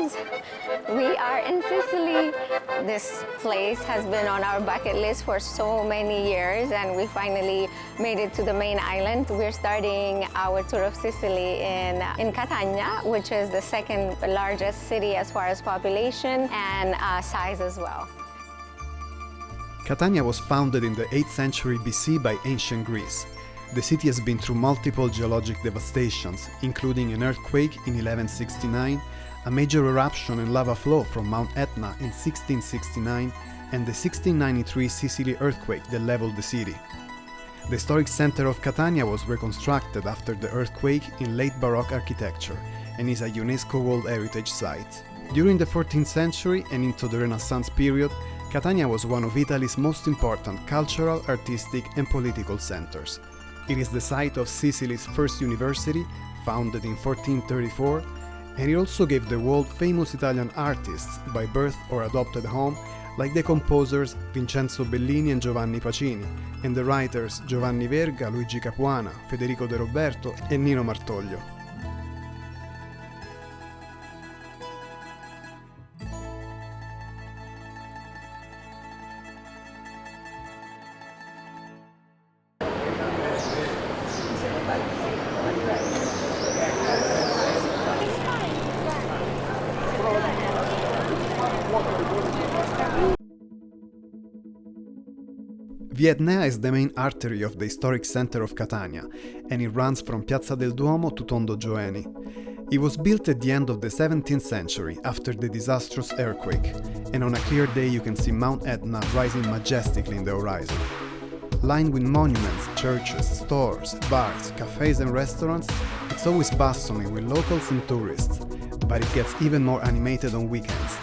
friends. We are in Sicily. This place has been on our bucket list for so many years, and we finally made it to the main island. We're starting our tour of Sicily in Catania, which is the second largest city as far as population and size as well. Catania was founded in the 8th century BC by ancient Greece. The city has been through multiple geologic devastations, including an earthquake in 1169, a major eruption and lava flow from Mount Etna in 1669, and the 1693 Sicily earthquake that leveled the city. The historic center of Catania was reconstructed after the earthquake in late Baroque architecture and is a UNESCO World Heritage Site. During the 14th century and into the Renaissance period, Catania was one of Italy's most important cultural, artistic and political centers. It is the site of Sicily's first university, founded in 1434, and it also gave the world famous Italian artists by birth or adopted home, like the composers Vincenzo Bellini and Giovanni Pacini, and the writers Giovanni Verga, Luigi Capuana, Federico De Roberto and Nino Martoglio. Via Etnea is the main artery of the historic center of Catania, and it runs from Piazza del Duomo to Tondo Gioeni. It was built at the end of the 17th century after the disastrous earthquake, and on a clear day you can see Mount Etna rising majestically in the horizon. Lined with monuments, churches, stores, bars, cafés and restaurants, it's always bustling with locals and tourists, but it gets even more animated on weekends.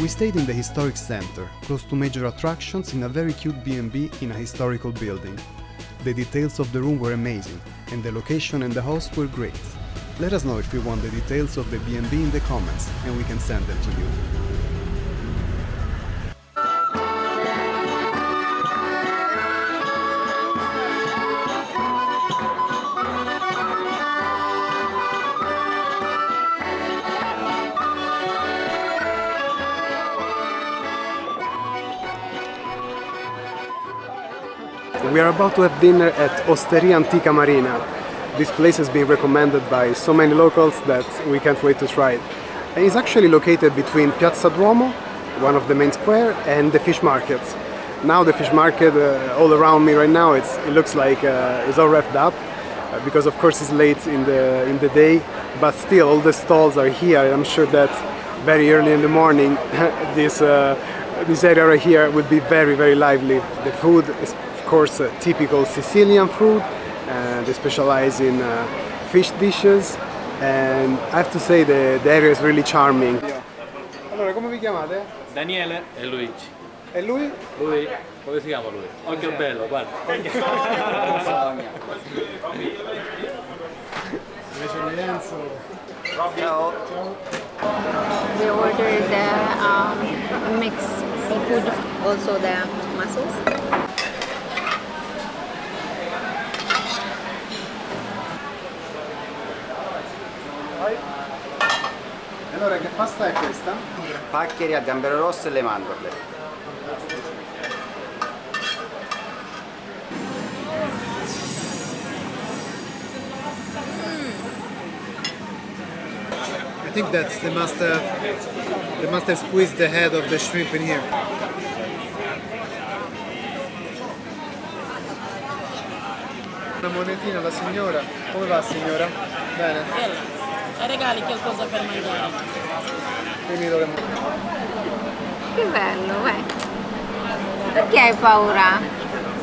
We stayed in the historic center, close to major attractions in a very cute B&B in a historical building. The details of the room were amazing, and the location and the host were great. Let us know if you want the details of the B&B in the comments, and we can send them to you. We are about to have dinner at Osteria Antica Marina. This place has been recommended by so many locals that we can't wait to try it. And it's actually located between Piazza Duomo, one of the main square, and the fish market. Now the fish market all around me right now, it looks like it's all wrapped up because of course it's late in the day, but still all the stalls are here. I'm sure that very early in the morning this area right here would be very, very lively. The food is of course typical Sicilian food. They specialize in fish dishes, and I have to say the area is really charming. Allora, come vi chiamate? Daniele e Luigi. E lui? Lui, come si chiama lui? Occhio bello, guarda. Ciao. We ordered the mixed seafood, also the mussels. Allora, che pasta è questa? Paccheri a gambero rosse e le mandorle. I think that they must have squeezed the head of the shrimp in here. Una monetina alla signora. Come va, signora? Bene. E regali qualcosa per mangiare. Quindi dovremmo... Che bello, vai. Perché hai paura?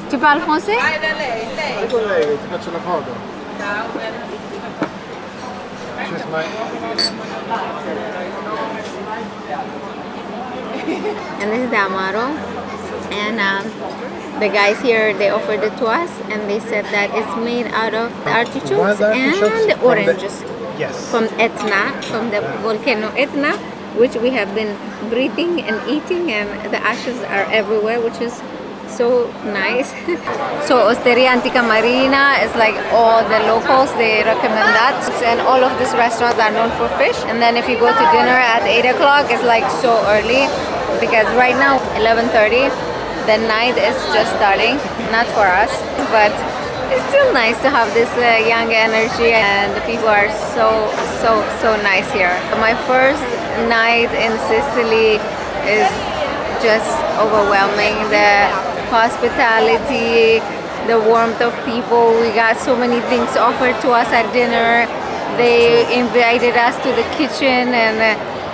Tu parli francese? Vai da lei. Vai con lei, ti faccio la foto. Ciao. Cheers, mate. And this is the amaro. And the guys here, they offered it to us, and they said that it's made out of the artichokes and the oranges. Yes. From Etna, from the volcano Etna, which we have been breathing and eating, and the ashes are everywhere, which is so nice. So Osteria Antica Marina is like all the locals, they recommend that. And all of these restaurants are known for fish. And then if you go to dinner at 8 o'clock, it's like so early, because right now 11:30, the night is just starting. Not for us, but it's still nice to have this young energy, and the people are so nice here. My first night in Sicily is just overwhelming. The hospitality, the warmth of people. We got so many things offered to us at dinner. They invited us to the kitchen, and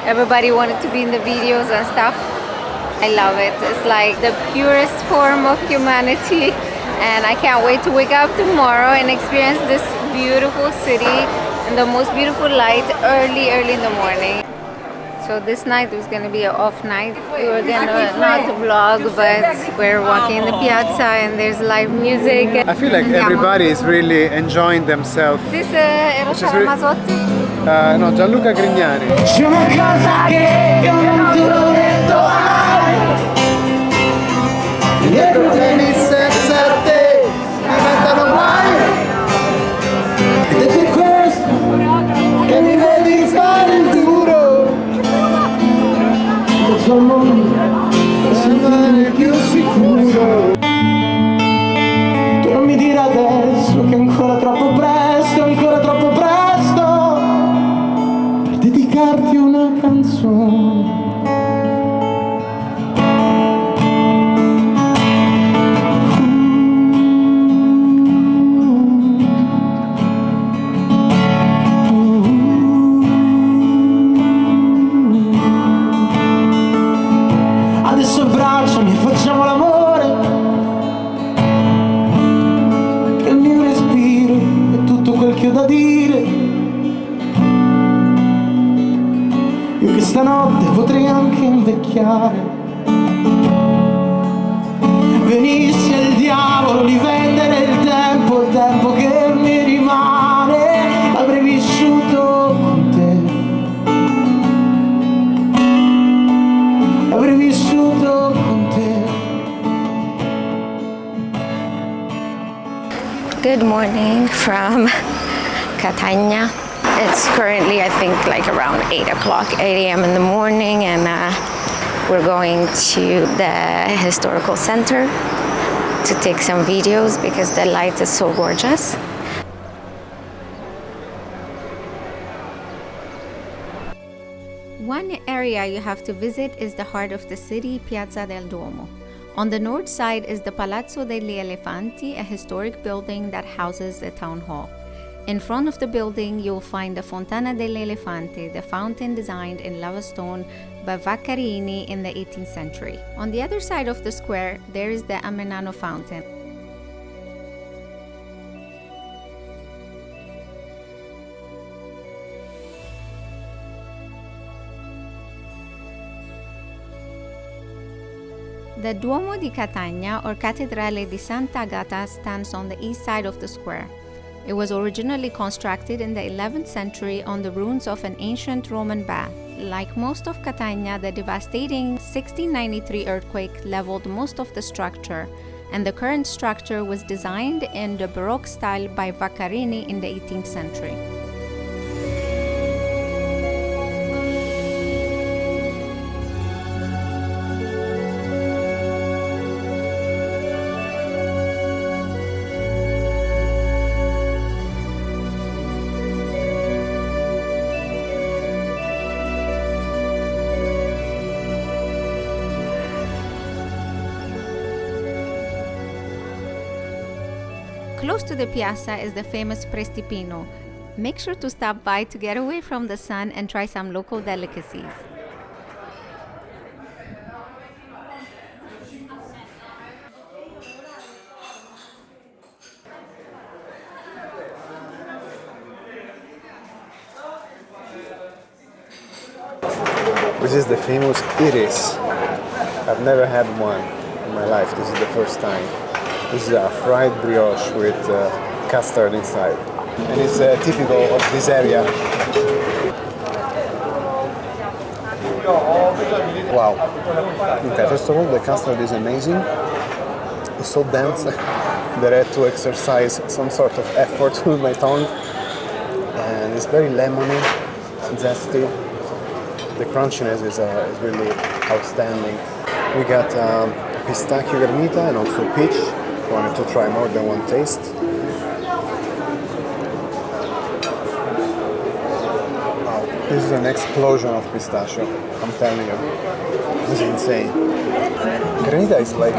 everybody wanted to be in the videos and stuff. I love it. It's like the purest form of humanity, and I can't wait to wake up tomorrow and experience this beautiful city in the most beautiful light early in the morning. So this night was going to be an off night. We were going to not vlog, but we're walking in the piazza and there's live music. I feel like everybody is really enjoying themselves. This is Masotti? No, Gianluca Grignani. C'è una cosa che io non te l'ho detto mai. I problemi senza te diventano guai. Ed è per questo che mi vedi fare il duro. Sul mondo sembrare più sicuro. Tu non mi dire adesso che è ancora troppo presto per dedicarti una canzone. Facciamo l'amore, che il mio respiro è tutto quel che ho da dire. Io che stanotte potrei anche invecchiare. Venisse il diavolo di vendere il tempo che mi rimane, avrei vissuto con te. Avrei vissuto con te. Good morning from Catania. It's currently, I think, like around 8 o'clock, 8 a.m. in the morning, and we're going to the historical center to take some videos because the light is so gorgeous. One area you have to visit is the heart of the city, Piazza del Duomo. On the north side is the Palazzo degli Elefanti, a historic building that houses the town hall. In front of the building, you'll find the Fontana dell'Elefante, the fountain designed in lava stone by Vaccarini in the 18th century. On the other side of the square, there is the Amenano fountain. The Duomo di Catania, or Cattedrale di Sant'Agata, stands on the east side of the square. It was originally constructed in the 11th century on the ruins of an ancient Roman bath. Like most of Catania, the devastating 1693 earthquake leveled most of the structure, and the current structure was designed in the baroque style by Vaccarini in the 18th century. Close to the piazza is the famous Prestipino. Make sure to stop by to get away from the sun and try some local delicacies. This is the famous iris. I've never had one in my life. This is the first time. This is a fried brioche with custard inside. And it's typical of this area. Wow. Okay, first of all, the custard is amazing. It's so dense that I had to exercise some sort of effort with my tongue. And it's very lemony, zesty. The crunchiness is really outstanding. We got pistachio granita and also peach. Wanted to try more than one taste. Wow, this is an explosion of pistachio, I'm telling you. This is insane. Granita is like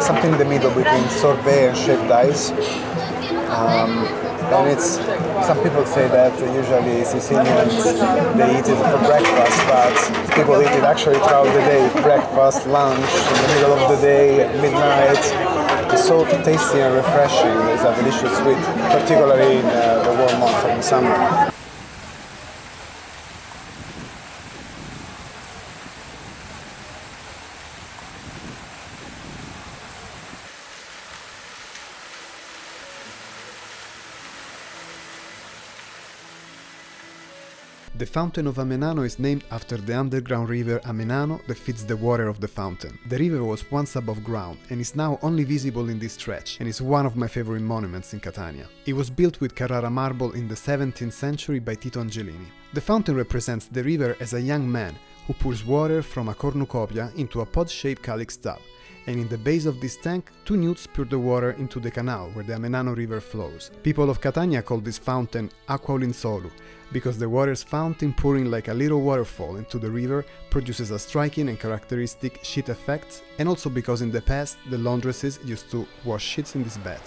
something in the middle between sorbet and shaved ice. And it's, some people say that usually Sicilians, they eat it for breakfast, but people eat it actually throughout the day, breakfast, lunch, in the middle of the day, at midnight. It's so tasty and refreshing. It's a delicious sweet, particularly in the warm months of the summer. The fountain of Amenano is named after the underground river Amenano that feeds the water of the fountain. The river was once above ground and is now only visible in this stretch, and is one of my favorite monuments in Catania. It was built with Carrara marble in the 17th century by Tito Angelini. The fountain represents the river as a young man who pours water from a cornucopia into a pod-shaped calyx tub, and in the base of this tank, two newts pour the water into the canal where the Amenano river flows. People of Catania call this fountain Acqua Linsolu, because the water's fountain pouring like a little waterfall into the river produces a striking and characteristic sheet effect, and also because in the past the laundresses used to wash sheets in this bed.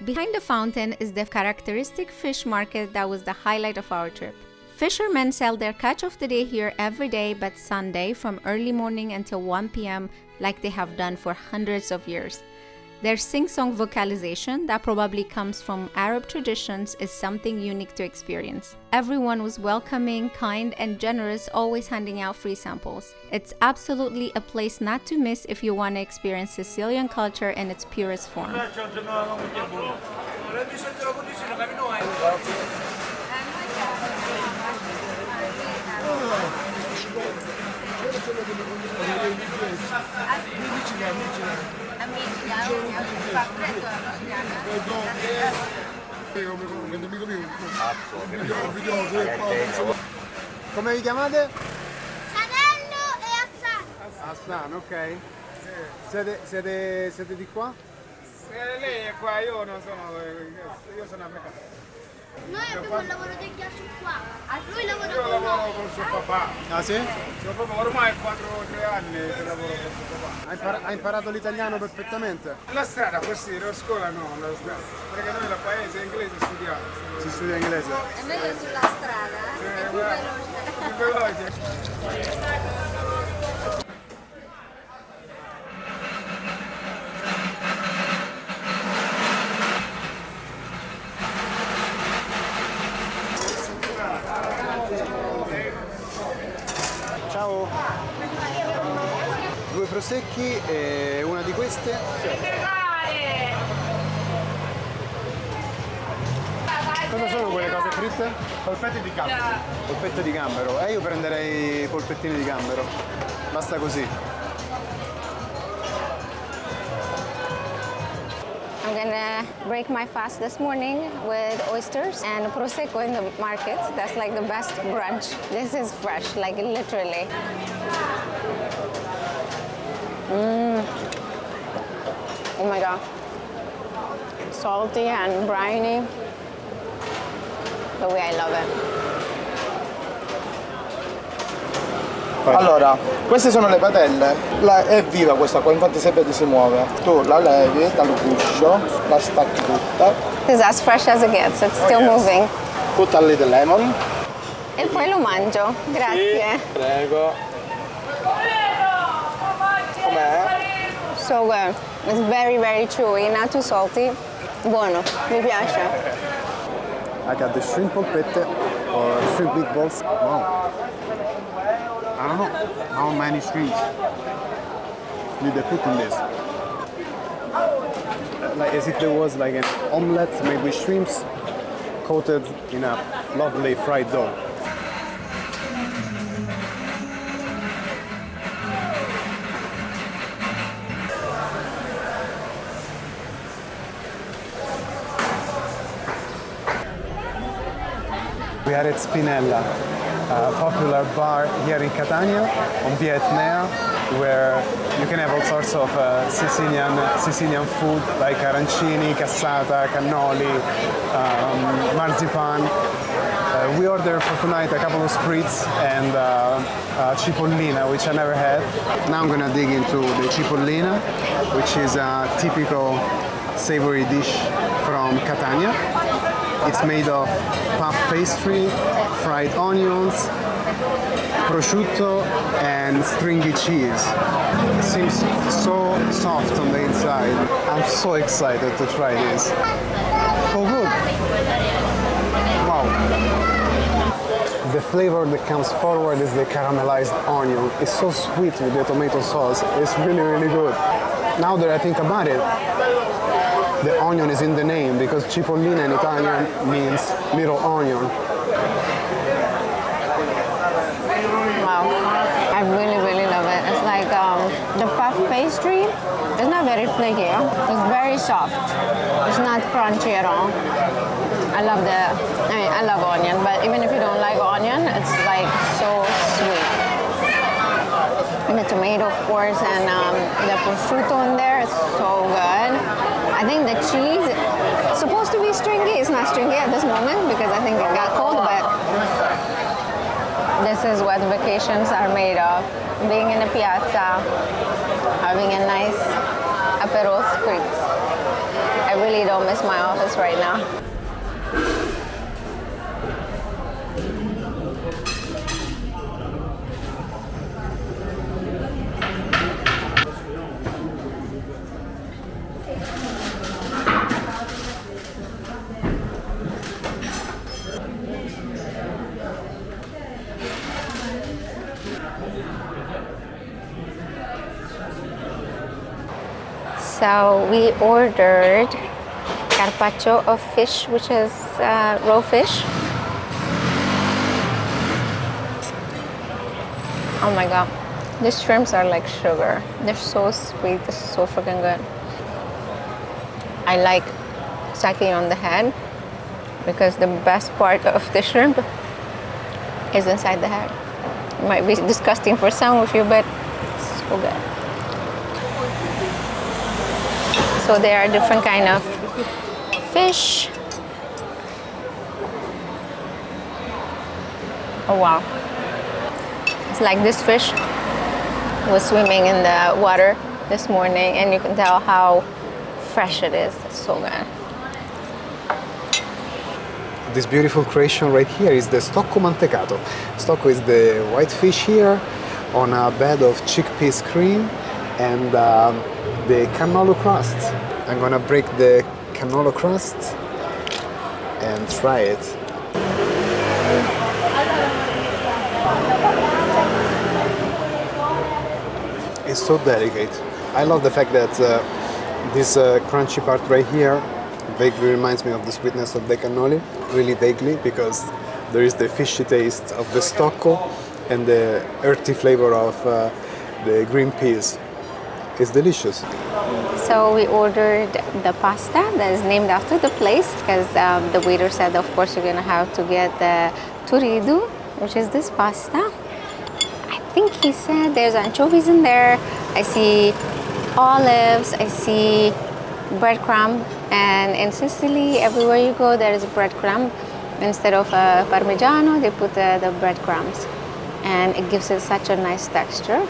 Behind the fountain is the characteristic fish market that was the highlight of our trip. Fishermen sell their catch of the day here every day but Sunday from early morning until 1 p.m. like they have done for hundreds of years. Their sing-song vocalization, that probably comes from Arab traditions, is something unique to experience. Everyone was welcoming, kind, and generous, always handing out free samples. It's absolutely a place not to miss if you want to experience Sicilian culture in its purest form. Come vi chiamate? Sanello e Assan. Aslan, ok. Siete di qua? Lei è qua, io non sono, io sono americano. Noi abbiamo il lavoro del ghiaccio qua. Lui lavora Io con lavoro noi. con suo papà. Ah sì? Suo papà ormai 4-3 anni che lavoro con suo papà. Hai imparato l'italiano perfettamente? La strada, questi, la scuola no, la strada. Perché noi nel paese inglese studiamo. Si studia inglese? È meglio sulla strada, è più veloce. Più veloce. Ciao! Due prosecchi e una di queste. Cosa sono quelle cose fritte? Polpetti di gambero. Polpette di gambero. Io prenderei polpettine di gambero. Basta così. I'm gonna break my fast this morning with oysters and prosecco in the market. That's like the best brunch. This is fresh, like literally. Oh my god. Salty and briny. The way I love it. Allora, queste sono le patelle, è viva questa qua, infatti se vedi si muove. Tu la levi dal guscio, la stacchi tutta. It's as fresh as it gets, it's still moving. Put a little lemon. E poi lo mangio, grazie. Prego. Com'è? So good. It's very, very chewy, not too salty. Buono, mi piace. I got the shrimp polpette or shrimp meatballs. Wow. I don't know how many shrimps did they put in this. Like as if there was like an omelette made with shrimps coated in a lovely fried dough. We are at Spinella, a popular bar here in Catania on Via Etnea, where you can have all sorts of Sicilian food like arancini, cassata, cannoli, marzipan. We ordered for tonight a couple of spritz and cipollina, which I never had. Now I'm gonna dig into the cipollina, which is a typical savory dish from Catania. It's made of puff pastry, fried onions, prosciutto, and stringy cheese. It seems so soft on the inside. I'm so excited to try this. So good. Wow. The flavor that comes forward is the caramelized onion. It's so sweet with the tomato sauce. It's really, really good. Now that I think about it, the onion is in the name because cipollina in Italian means little onion. Wow, I really, really love it. It's like the puff pastry is not very flaky. It's very soft. It's not crunchy at all. I love onion, but even if you don't like onion, it's like so sweet. And the tomato, of course, and the prosciutto in there is so good. I think the cheese is supposed to be stringy. It's not stringy at this moment because I think it got cold, but this is what vacations are made of. Being in a piazza, having a nice Aperol spritz. I really don't miss my office right now. So we ordered carpaccio of fish, which is raw fish. Oh my god, these shrimps are like sugar. They're so sweet, they're so freaking good. I like sacking on the head because the best part of the shrimp is inside the head. It might be disgusting for some of you, but it's so good. So there are different kind of fish. Oh wow. It's like this fish was swimming in the water this morning and you can tell how fresh it is. It's so good. This beautiful creation right here is the stocco mantecato. Stocco is the white fish here on a bed of chickpeas cream and the cannolo crust. I'm gonna break the cannolo crust and try it. It's so delicate. I love the fact that this crunchy part right here vaguely reminds me of the sweetness of the cannoli, really vaguely, because there is the fishy taste of the stocco and the earthy flavor of the green peas. It's delicious. So we ordered the pasta that is named after the place because the waiter said, of course, you're gonna have to get the Turiddu, which is this pasta. I think he said there's anchovies in there, I see olives, I see breadcrumb, and in Sicily, everywhere you go, there is a breadcrumb. Instead of Parmigiano, they put the breadcrumbs, and it gives it such a nice texture.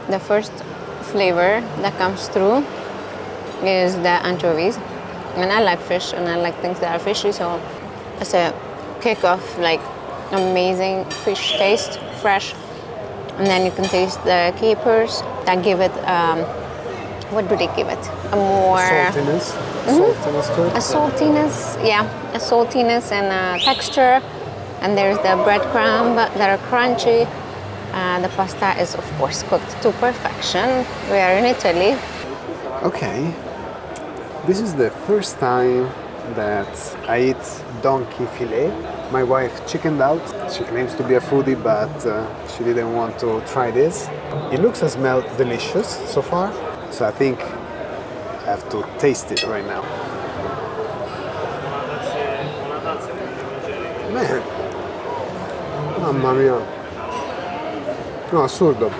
The first flavor that comes through is the anchovies, and I like fish and I like things that are fishy, so it's a kick of like amazing fish taste, fresh, and then you can taste the capers that give it what do they give it? A more Saltiness. Saltiness to it. a saltiness, yeah, a saltiness and a texture. And there's the breadcrumb that are crunchy. The pasta is of course cooked to perfection. We are in Italy. Okay. This is the first time that I eat donkey fillet. My wife chickened out. She claims to be a foodie, but she didn't want to try this. It looks and smells delicious so far, so I think I have to taste it right now. Man, mamma mia. No, assurdo.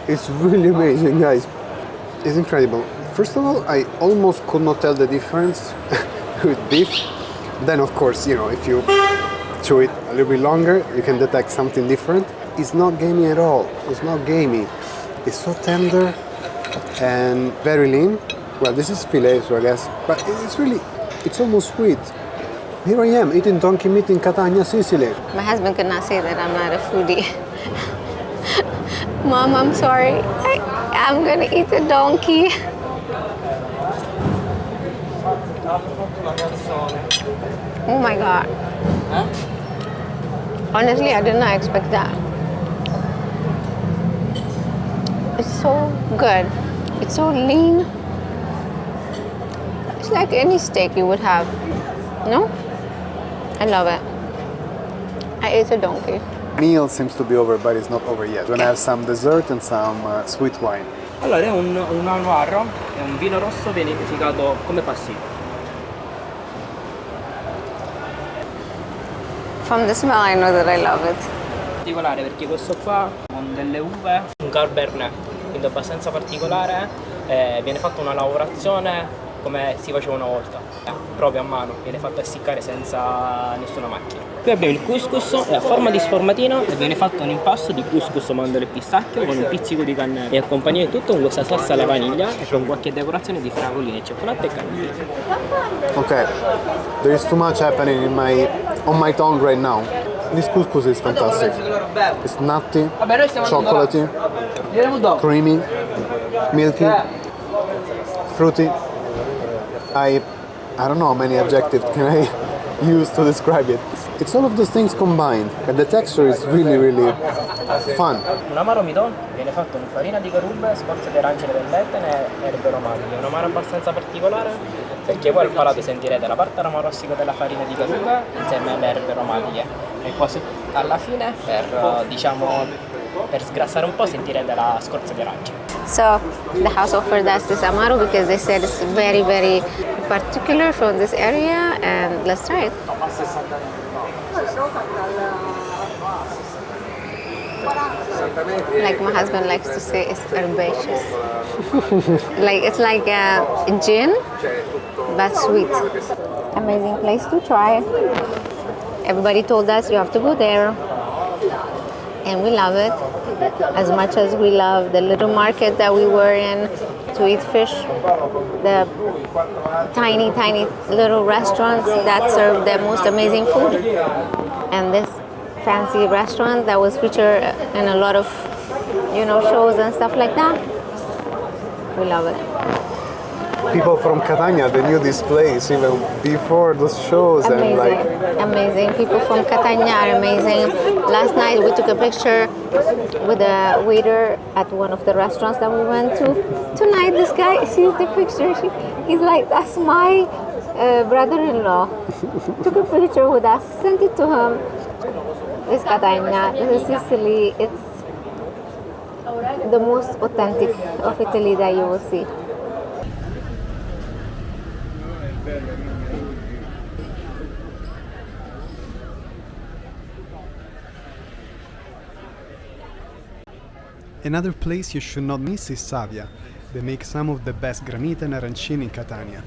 It's really amazing, guys. It's incredible. First of all, I almost could not tell the difference with beef. Then, of course, you know, if you chew it a little bit longer, you can detect something different. It's not gamey at all. It's not gamey. It's so tender and very lean. Well, this is filet, so I guess, but it's almost sweet. Here I am eating donkey meat in Catania, Sicily. My husband could not say that I'm not a foodie. Mom, I'm sorry. I'm gonna eat a donkey. Oh my god. Honestly, I did not expect that. It's so good. It's so lean. It's like any steak you would have. No? I love it. I ate a donkey. Meal seems to be over, but it's not over yet. We're gonna have some dessert and some sweet wine. Allora è un noir, è un vino rosso vinificato come Passito. From the smell, I know that I love it. Particolare perché questo qua con delle uve, un cabernet, quindi abbastanza particolare, viene fatta una lavorazione come si faceva una volta, proprio a mano, viene fatta essiccare senza nessuna macchina. Qui abbiamo il couscous, è a forma di sformatino e viene fatto un impasto di couscous, mandorle e pistacchio con un pizzico di cannella e accompagna il tutto con questa salsa alla vaniglia e con qualche decorazione di fragoline, cioccolato e cannella. Okay, there is too much happening on my tongue right now. This couscous is fantastic. It's nutty, chocolatey, creamy, milky, fruity. I don't know how many adjectives can I use to describe it. It's all of those things combined, and the texture is really, really fun. Un amaro midon viene fatto con farina di carube, scorze di arance dell'Etna e erbe aromatiche. È un amaro abbastanza particolare perché voi al palato sentirete la parte aromarossica della farina di carube insieme alle erbe aromatiche e quasi alla fine per sgrassare un po' sentirete la scorza di arance. So the house offered us this amaro because they said it's very, very particular from this area, and let's try it. Like my husband likes to say, it's herbaceous. It's like a gin, but sweet. Amazing place to try. Everybody told us you have to go there, and we love it as much as we love the little market that we were in to eat fish, the tiny, tiny little restaurants that serve the most amazing food, and this fancy restaurant that was featured in a lot of, shows and stuff like that. We love it. People from Catania, they knew this place even before those shows. Amazing, amazing. People from Catania are amazing. Last night we took a picture with a waiter at one of the restaurants that we went to. Tonight this guy sees the picture. He's like, that's my brother-in-law. Took a picture with us, sent it to him. It's Catania, this is Sicily. It's the most authentic of Italy that you will see. Another place you should not miss is Savia. They make some of the best granita and arancini in Catania.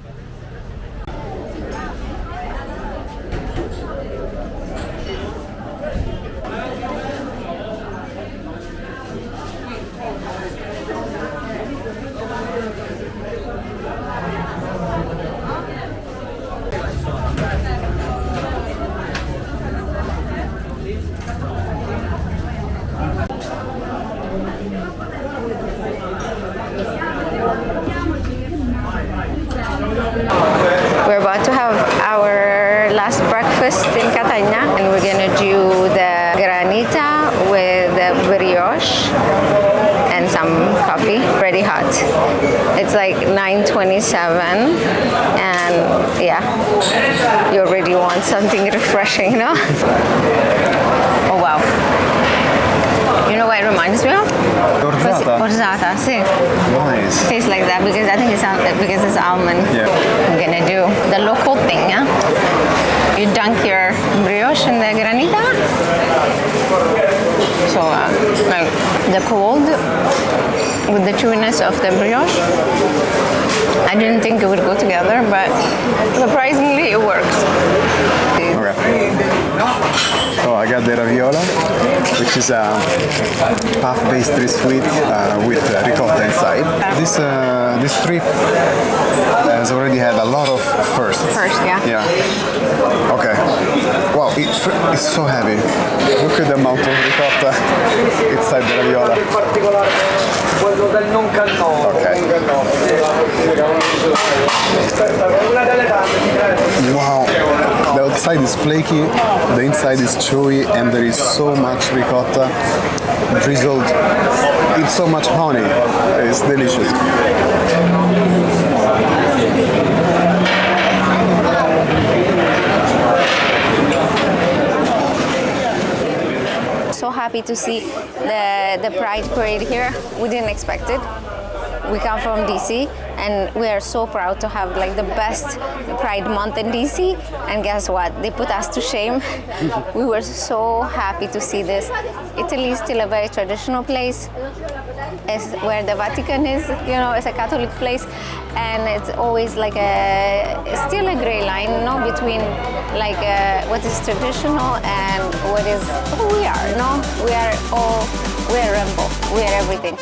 We're about to have our last breakfast in Catania, and we're gonna do the granita with the brioche and some coffee, ready hot. It's like 9:27, and yeah, you already want something refreshing, no? Oh wow. You know what it reminds me of? Orzata? Orzata, sì. Nice. Tastes like that because I think because it's almond. Yeah. I'm gonna do the local thing, yeah? You dunk your brioche in the granita. So like the cold with the chewiness of the brioche. I didn't think it would go together, but surprisingly it works. Okay. So I got the raviola, which is a puff pastry sweet with ricotta inside. This trip has already had a lot of firsts. First, yeah. Yeah. Okay. Wow, it's so heavy. Look at the amount of ricotta inside the raviola. Okay. Wow. The outside is flaky, the inside is chewy, and there is so much ricotta drizzled. It's so much honey. It's delicious. So happy to see the Pride Parade here. We didn't expect it. We come from DC, and we are so proud to have like the best Pride month in DC. And guess what? They put us to shame. We were so happy to see this. Italy is still a very traditional place. It's where the Vatican is, you know, it's a Catholic place, and it's always like still a gray line, no, between like what is traditional and what is who we are, no? We are rainbow, we are everything.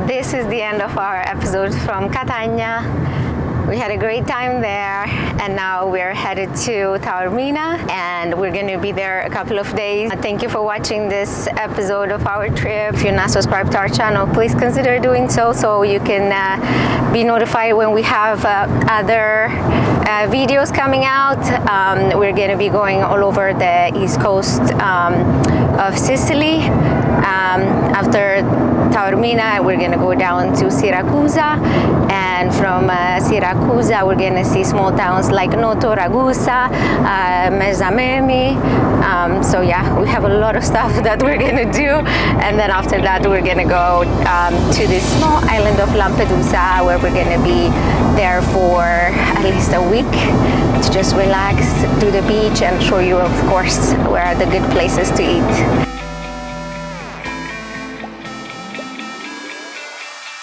This is the end of our episode from Catania. We had a great time there, and now we're headed to Taormina, and we're going to be there a couple of days. Thank you for watching this episode of our trip. If you're not subscribed to our channel, please consider doing so you can be notified when we have other videos coming out. We're going to be going all over the east coast of Sicily. After Taormina, we're going to go down to Syracuse, and from Syracuse we're going to see small towns like Noto, Ragusa, Mezzamemi. So yeah, we have a lot of stuff that we're going to do, and then after that we're going to go to this small island of Lampedusa, where we're going to be there for at least a week to just relax, do the beach, and show you, of course, where are the good places to eat.